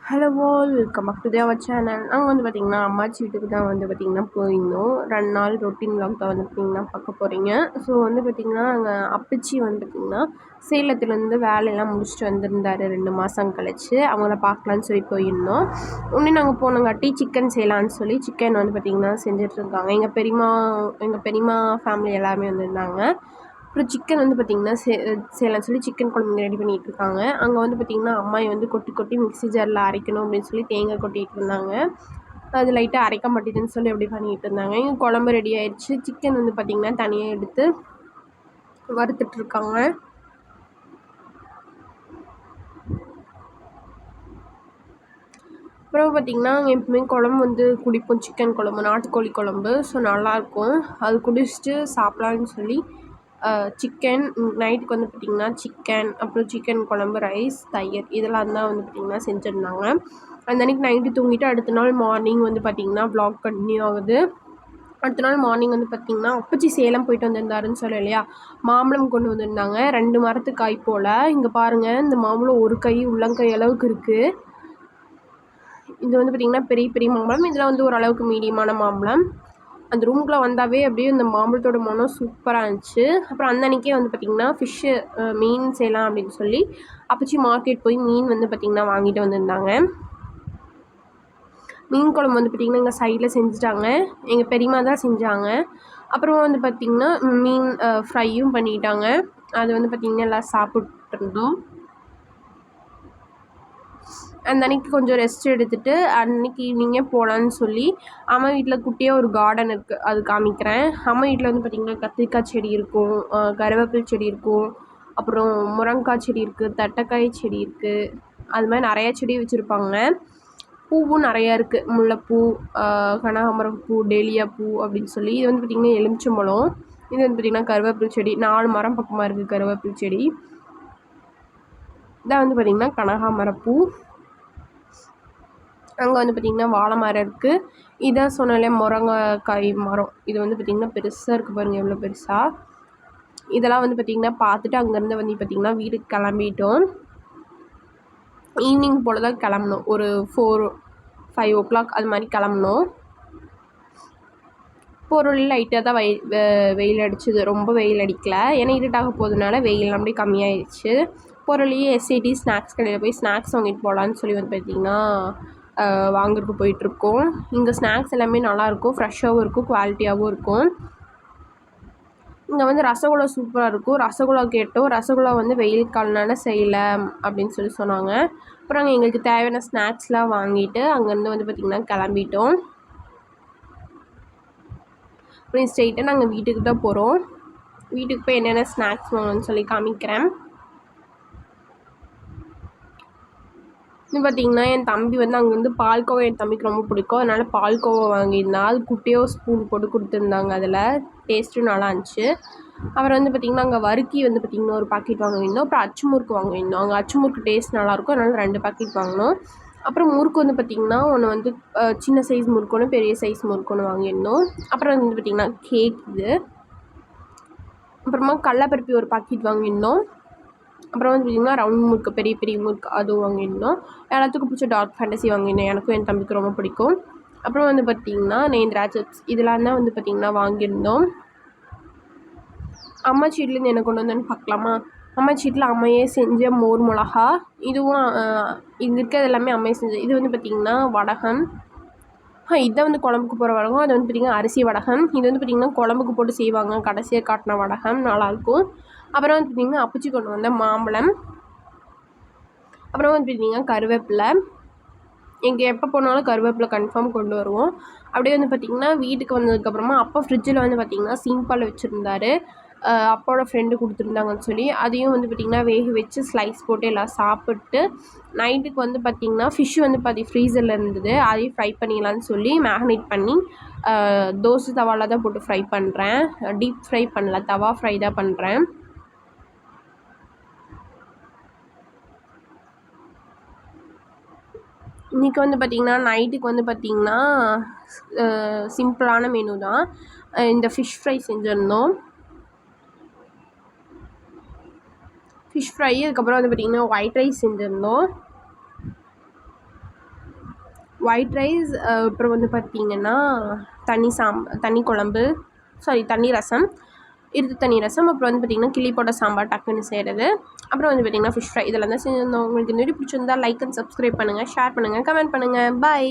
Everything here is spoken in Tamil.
Hello all welcome back to Devar channel. நாங்கள் வந்து பார்த்திங்கன்னா அம்மாச்சி வீட்டுக்கு தான் வந்து பார்த்திங்கன்னா போயிருந்தோம். 2 நாள் ரொட்டீன் விலாக் தான் வந்து பார்த்திங்கன்னா பார்க்க போகிறீங்க. ஸோ வந்து பார்த்திங்கன்னா நாங்கள் அப்பச்சி வந்து பார்த்திங்கன்னா சேலத்துலேருந்து வேலையெல்லாம் முடிச்சுட்டு வந்திருந்தார் 2 மாதம் கழிச்சு. அவங்கள பார்க்கலான்னு சொல்லி போயிருந்தோம். உடனே நாங்கள் போனங்காட்டி சிக்கன் செய்யலான்னு சொல்லி சிக்கன் வந்து பார்த்திங்கன்னா செஞ்சிட்ருக்காங்க. எங்கள் பெரியம்மா ஃபேமிலி எல்லாருமே வந்திருந்தாங்க. அப்புறம் சிக்கன் வந்து பார்த்திங்கன்னா செய்யலாம்னு சொல்லி சிக்கன் குழம்பு ரெடி பண்ணிகிட்டு இருக்காங்க. அங்கே வந்து பார்த்திங்கன்னா அம்மாயி வந்து கொட்டி கொட்டி மிக்ஸி ஜாரில் அரைக்கணும் அப்படின்னு சொல்லி தேங்காய் கொட்டிகிட்டு இருந்தாங்க. அது லைட்டாக அரைக்க மாட்டேதுன்னு சொல்லி அப்படி பண்ணிகிட்டு இருந்தாங்க. இங்கே குழம்பு ரெடி ஆயிடுச்சு. சிக்கன் வந்து பார்த்திங்கன்னா தனியாக எடுத்து வறுத்துட்ருக்காங்க. அப்புறம் பார்த்திங்கன்னா எப்பவுமே குழம்பு வந்து குடிப்போம், சிக்கன் குழம்பு, நாட்டுக்கோழி குழம்பு. ஸோ நல்லாயிருக்கும். அது குடிச்சிட்டு சாப்பிட்லான்னு சொல்லி சிக்கன் நைட்டுக்கு வந்து பார்த்திங்கன்னா சிக்கன், அப்புறம் சிக்கன் குழம்பு, ரைஸ், தயிர் இதெல்லாம் தான் வந்து பார்த்திங்கன்னா செஞ்சுருந்தாங்க. அந்த அன்றைக்கி நைட்டு தூங்கிட்டு அடுத்த நாள் மார்னிங் வந்து பார்த்திங்கன்னா வ்ளாக் கண்டினியூ ஆகுது. அடுத்த நாள் மார்னிங் வந்து பார்த்திங்கன்னா அப்பச்சி சேலம் போயிட்டு வந்திருந்தாருன்னு சொல்ல இல்லையா, மாம்பழம் கொண்டு வந்திருந்தாங்க. 2 மரத்து காய் போல். இங்கே பாருங்கள், இந்த மாம்பழம் ஒரு கை உள்ளங்கை அளவுக்கு இருக்குது. இது வந்து பார்த்திங்கன்னா பெரிய பெரிய மாம்பழம். இதில் வந்து ஓரளவுக்கு மீடியமான மாம்பழம். அந்த ரூம்குள்ளே வந்தாவே அப்படியே அந்த மாம்பழத்தோட மனம் சூப்பராக இருந்துச்சு. அப்புறம் அந்த அன்றைக்கே வந்து பார்த்திங்கன்னா மீன் செய்யலாம் அப்படின்னு சொல்லி அப்பச்சி மார்க்கெட் போய் மீன் வந்து பார்த்திங்கன்னா வாங்கிட்டு வந்திருந்தாங்க. மீன் குழம்பு வந்து பார்த்திங்கன்னா எங்கள் சைடில் செஞ்சுட்டாங்க. எங்கள் பெரியம்மா தான் செஞ்சாங்க. அப்புறம் வந்து பார்த்திங்கன்னா மீன் ஃப்ரையும் பண்ணிட்டாங்க. அது வந்து பார்த்திங்கன்னா எல்லாம் சாப்பிட்ருந்தோம். அந்த அன்றைக்கி கொஞ்சம் ரெஸ்ட் எடுத்துகிட்டு அன்றைக்கி ஈவினிங்கே போகலான்னு சொல்லி அம்மா வீட்டில் குட்டியாக ஒரு கார்டன் இருக்குது, அது காமிக்கிறேன். அம்மா வீட்டில் வந்து பார்த்திங்கன்னா கத்திரிக்காய் செடி இருக்கும், கருவேப்பிலை செடி இருக்கும், அப்புறம் முருங்கைக்காய் செடி இருக்குது, தட்டைக்காய் செடி இருக்குது. அது மாதிரி நிறையா செடி வச்சுருப்பாங்க. பூவும் நிறையா இருக்குது. முல்லைப்பூ, கனகாம்பரம் பூ, டேலியா பூ அப்படின்னு சொல்லி. இது வந்து பார்த்திங்கன்னா எலுமிச்சம்பழம். இது வந்து பார்த்திங்கன்னா கருவேப்பிலை செடி. 4 மரம் பக்கமாக இருக்குது கருவேப்பிலை செடி. இதான் வந்து பார்த்திங்கன்னா கனகாம்பரப்பூ. அங்கே வந்து பார்த்திங்கன்னா வாழை மரம் இருக்குது. இதான் சொன்னாலே முருங்கைக்காய் மரம். இது வந்து பார்த்திங்கன்னா பெருசாக இருக்குது பாருங்கள், எவ்வளோ பெருசாக. இதெல்லாம் வந்து பார்த்திங்கன்னா பார்த்துட்டு அங்கேருந்து வந்து பார்த்திங்கன்னா வீட்டுக்கு கிளம்பிட்டோம். ஈவினிங் போல் தான் கிளம்பணும். ஒரு 4-5 o'clock அது மாதிரி கிளம்பணும். பொருள் லைட்டாக தான் வெயில் அடிச்சுது, ரொம்ப வெயில் அடிக்கலை. ஏன்னா இருட்டாக போகிறதுனால வெயில் அப்படியே கம்மியாயிடுச்சு. பொருளையே எஸ்ஐடி ஸ்நாக்ஸ் கடையில் போய் ஸ்நாக்ஸ் வாங்கிட்டு போகலான்னு சொல்லி வந்து பார்த்திங்கன்னா வாங்குறதுக்கு போயிட்டுருக்கோம். இங்கே ஸ்நாக்ஸ் எல்லாமே நல்லாயிருக்கும், ஃப்ரெஷ்ஷாகவும் இருக்கும், குவாலிட்டியாகவும் இருக்கும். இங்கே வந்து ரசகுல்லா சூப்பராக இருக்கும். ரசகுல்லா கேட்டோம். ரசகுல்லா வந்து வெயில் காலனால செய்யலை அப்படின்னு சொல்லி சொன்னாங்க. அப்புறம் எங்களுக்கு தேவையான ஸ்நாக்ஸ்லாம் வாங்கிட்டு அங்கேருந்து வந்து பார்த்திங்கன்னா கிளம்பிட்டோம். அப்புறம் ஸ்ட்ரெயிட்டாக நாங்கள் வீட்டுக்கு தான் போகிறோம். வீட்டுக்கு போய் என்னென்ன ஸ்நாக்ஸ் வாங்கணும்னு சொல்லி காமிக்கிறேன். இன்னும் பார்த்திங்கன்னா என் தம்பி வந்து அங்கே வந்து பால்கோவா என் தம்பிக்கு ரொம்ப பிடிக்கும். அதனால் பால்கோவா வாங்கியிருந்தான். அது குட்டியாக ஸ்பூன் போட்டு கொடுத்துருந்தாங்க. அதில் டேஸ்ட்டும் நல்லா இருந்துச்சு. அப்புறம் வந்து பார்த்திங்கன்னா அங்கே வறுக்கி வந்து பார்த்திங்கன்னா ஒரு பாக்கெட் வாங்கியிருந்தோம். அப்புறம் அச்சு முறுக்கு வாங்கியிருந்தோம். அங்கே அச்சு முறுக்கு டேஸ்ட் நல்லாயிருக்கும், அதனால் 2 பாக்கெட் வாங்கினோம். அப்புறம் முறுக்கு வந்து பார்த்திங்கன்னா ஒன்று வந்து சின்ன சைஸ் முறுக்கு ஒன்று, பெரிய சைஸ் முறுக்கு ஒன்று வாங்கியிருந்தோம். அப்புறம் வந்து பார்த்திங்கன்னா கேக் இது. அப்புறமா கடலப்பருப்பி ஒரு பாக்கெட் வாங்கியிருந்தோம். அப்புறம் வந்து பார்த்திங்கன்னா ரவுண்ட் முறுக்கு, பெரிய பெரிய முறுக்கு அதுவும் வாங்கியிருந்தோம். எல்லாத்துக்கும் பிடிச்ச டார்க் ஃபேண்டசி வாங்கியிருந்தோம். எனக்கும் என் தம்பிக்கு ரொம்ப பிடிக்கும். அப்புறம் வந்து பார்த்திங்கன்னா நேந்திரா சிப்ஸ் இதெல்லாம் தான் வந்து பார்த்திங்கன்னா வாங்கியிருந்தோம். அம்மா சீட்லேருந்து என்ன கொண்டு வந்தோன்னு பார்க்கலாமா? அம்மா சீட்டில் அம்மையே செஞ்ச மோர் மிளகா. இதுவும் இங்கே இருக்கிறது எல்லாமே அம்மையை செஞ்ச. இது வந்து பார்த்திங்கன்னா வடகம். இதான் வந்து குழம்புக்கு போகிற வடகம். அது வந்து பார்த்திங்கன்னா அரிசி வடகம். இது வந்து பார்த்திங்கன்னா குழம்புக்கு போட்டு செய்வாங்க, கடைசியாக காட்டின வடகம், நல்லாயிருக்கும். அப்புறம் வந்து பார்த்திங்கன்னா அப்பச்சி கொண்டு வந்த மாம்பழம். அப்புறம் வந்து பார்த்திங்கன்னா கருவேப்பிலை. எங்கே எப்போ போனாலும் கருவேப்பிலை கன்ஃபார்ம் கொண்டு வருவோம். அப்படியே வந்து பார்த்திங்கன்னா வீட்டுக்கு வந்ததுக்கப்புறமா அப்பா ஃப்ரிட்ஜில் வந்து பார்த்திங்கன்னா சிம்பால் வச்சுருந்தாரு. அப்பாவோட ஃப்ரெண்டு கொடுத்துருந்தாங்கன்னு சொல்லி அதையும் வந்து பார்த்திங்கன்னா வேக வச்சு ஸ்லைஸ் போட்டு எல்லாம் சாப்பிட்டு நைட்டுக்கு வந்து பார்த்திங்கன்னா ஃபிஷ் வந்து ஃப்ரீசரில் இருந்தது. அதையும் ஃப்ரை பண்ணிடலான்னு சொல்லி மேக்னேட் பண்ணி தோசை தவாவில் தான் போட்டு ஃப்ரை பண்ணுறேன். டீப் ஃப்ரை பண்ணல, தவா ஃப்ரை தான் பண்ணுறேன். இன்றைக்கி வந்து பார்த்திங்கன்னா நைட்டுக்கு வந்து பார்த்திங்கன்னா சிம்பிளான மெனு தான். இந்த ஃபிஷ் ஃப்ரை செஞ்சுருந்தோம். ஃபிஷ் ஃப்ரை, அதுக்கப்புறம் வந்து பார்த்திங்கன்னா ஒயிட் ரைஸ் செஞ்சுருந்தோம். ஒயிட் ரைஸ், அப்புறம் வந்து பார்த்திங்கன்னா தண்ணி குழம்பு, தண்ணி ரசம், தண்ணி ரசம், அப்புறம் வந்து பார்த்திங்கன்னா கிள்ளி போட்ட சாம்பார் டக்குன்னு செய்கிறது. அப்புறம் வந்து பார்த்திங்கன்னா ஃபிஷ் ஃப்ரை. இதெல்லாம் தான் செஞ்சுருந்தோம். உங்களுக்கு இந்த வீடியோ பிடிச்சிருந்தா லைக் அண்ட் சப்ஸ்கிரைப் பண்ணுங்கள், ஷேர் பண்ணுங்கள், கமெண்ட் பண்ணுங்கள். பாய்.